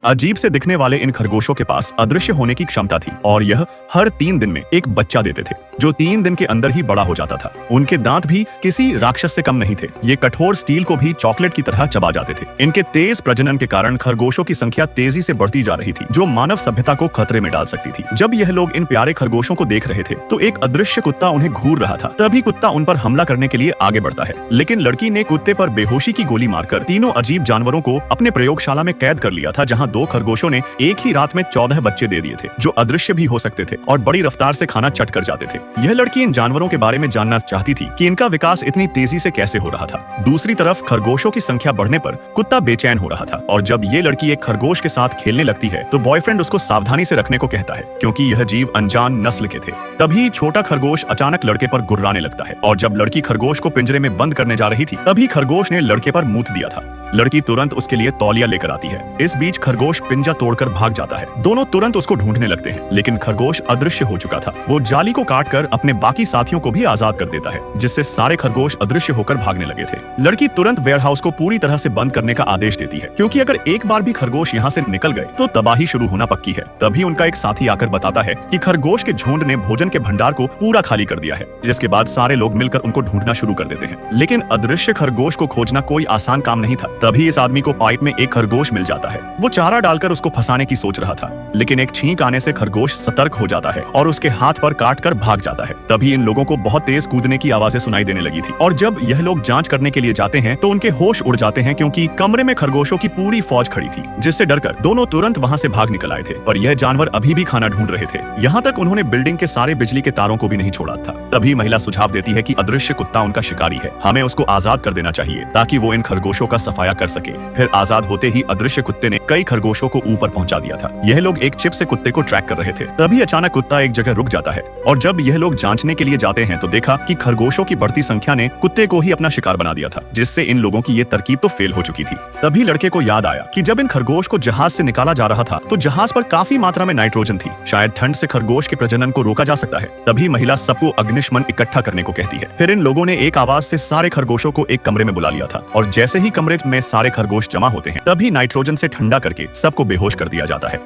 अजीब से दिखने वाले इन खरगोशों के पास अदृश्य होने की क्षमता थी और यह हर 3 दिन में एक बच्चा देते थे जो 3 दिन के अंदर ही बड़ा हो जाता था। उनके दांत भी किसी राक्षस से कम नहीं थे। ये कठोर स्टील को भी चॉकलेट की तरह चबा जाते थे। इनके तेज प्रजनन के कारण खरगोशों की संख्या तेजी से बढ़ती जा रही थी, जो मानव सभ्यता को खतरे में डाल सकती थी। जब यह लोग इन प्यारे खरगोशों को देख रहे थे तो एक अदृश्य कुत्ता उन्हें घूर रहा था। तभी कुत्ता उन पर हमला करने के लिए आगे बढ़ता है, लेकिन लड़की ने कुत्ते पर बेहोशी की गोली मारकर तीनों अजीब जानवरों को अपने प्रयोगशाला में कैद कर लिया था, जहाँ 2 खरगोशों ने एक ही रात में 14 बच्चे दे दिए थे, जो अदृश्य भी हो सकते थे और बड़ी रफ्तार से खाना चट कर जाते थे। यह लड़की इन जानवरों के बारे में जानना चाहती थी कि इनका विकास इतनी तेजी से कैसे हो रहा था। दूसरी तरफ खरगोशों की संख्या बढ़ने पर कुत्ता बेचैन हो रहा था और जब ये लड़की एक खरगोश के साथ खेलने लगती है तो बॉयफ्रेंड उसको सावधानी से रखने को कहता है, क्योंकि यह जीव अनजान नस्ल के थे। तभी छोटा खरगोश अचानक लड़के पर गुर्राने लगता है और जब लड़की खरगोश को पिंजरे में बंद करने जा रही थी तभी खरगोश ने लड़के पर मूत दिया था। लड़की तुरंत उसके लिए तौलिया लेकर आती है। इस बीच खरगोश पिंजा तोड़कर भाग जाता है। दोनों तुरंत उसको ढूंढने लगते हैं, लेकिन खरगोश अदृश्य हो चुका था। वो जाली को काटकर अपने बाकी साथियों को भी आजाद कर देता है, जिससे सारे खरगोश अदृश्य होकर भागने लगे थे। लड़की तुरंत वेयरहाउस को पूरी तरह से बंद करने का आदेश देती है, क्योंकि अगर एक बार भी खरगोश यहाँ से निकल गए तो तबाही शुरू होना पक्की है। तभी उनका एक साथी आकर बताता है कि खरगोश के झुंड ने भोजन के भंडार को पूरा खाली कर दिया है, जिसके बाद सारे लोग मिलकर उनको ढूंढना शुरू कर देते हैं। लेकिन अदृश्य खरगोश को खोजना कोई आसान काम नहीं था। तभी इस आदमी को पाइप में एक खरगोश मिल जाता है। वो चारा डालकर उसको फंसाने की सोच रहा था, लेकिन एक छींक आने से खरगोश सतर्क हो जाता है और उसके हाथ पर काटकर भाग जाता है। तभी इन लोगों को बहुत तेज कूदने की आवाजें सुनाई देने लगी थी और जब यह लोग जांच करने के लिए जाते हैं तो उनके होश उड़ जाते हैं, क्योंकि कमरे में खरगोशों की पूरी फौज खड़ी थी, जिससे डरकर दोनों तुरंत वहां से भाग निकल आए थे। पर यह जानवर अभी भी खाना ढूंढ रहे थे। यहाँ तक उन्होंने बिल्डिंग के सारे बिजली के तारों को भी नहीं छोड़ा था। तभी महिला सुझाव देती है कि अदृश्य कुत्ता उनका शिकारी है, हमें उसको आजाद कर देना चाहिए ताकि वो इन खरगोशों का सफाया कर सके। फिर आजाद होते ही अदृश्य कुत्ते ने कई खरगोशों को ऊपर पहुंचा दिया था। यह लोग एक चिप से कुत्ते को ट्रैक कर रहे थे। तभी अचानक कुत्ता एक जगह रुक जाता है और जब यह लोग जांचने के लिए जाते हैं तो देखा कि खरगोशों की बढ़ती संख्या ने कुत्ते को ही अपना शिकार बना दिया था, जिससे इन लोगों की ये तरकीब तो फेल हो चुकी थी। तभी लड़के को याद आया कि जब इन खरगोश को जहाज से निकाला जा रहा था तो जहाज पर काफी मात्रा में नाइट्रोजन थी। शायद ठंड से खरगोश के प्रजनन को रोका जा सकता है। तभी महिला सबको अग्निशमन इकट्ठा करने को कहती है। फिर इन लोगों ने एक आवाज से सारे खरगोशों को एक कमरे में बुला लिया था और जैसे ही कमरे में सारे खरगोश जमा होते हैं तभी नाइट्रोजन से ठंडा करके सबको बेहोश कर दिया जाता है।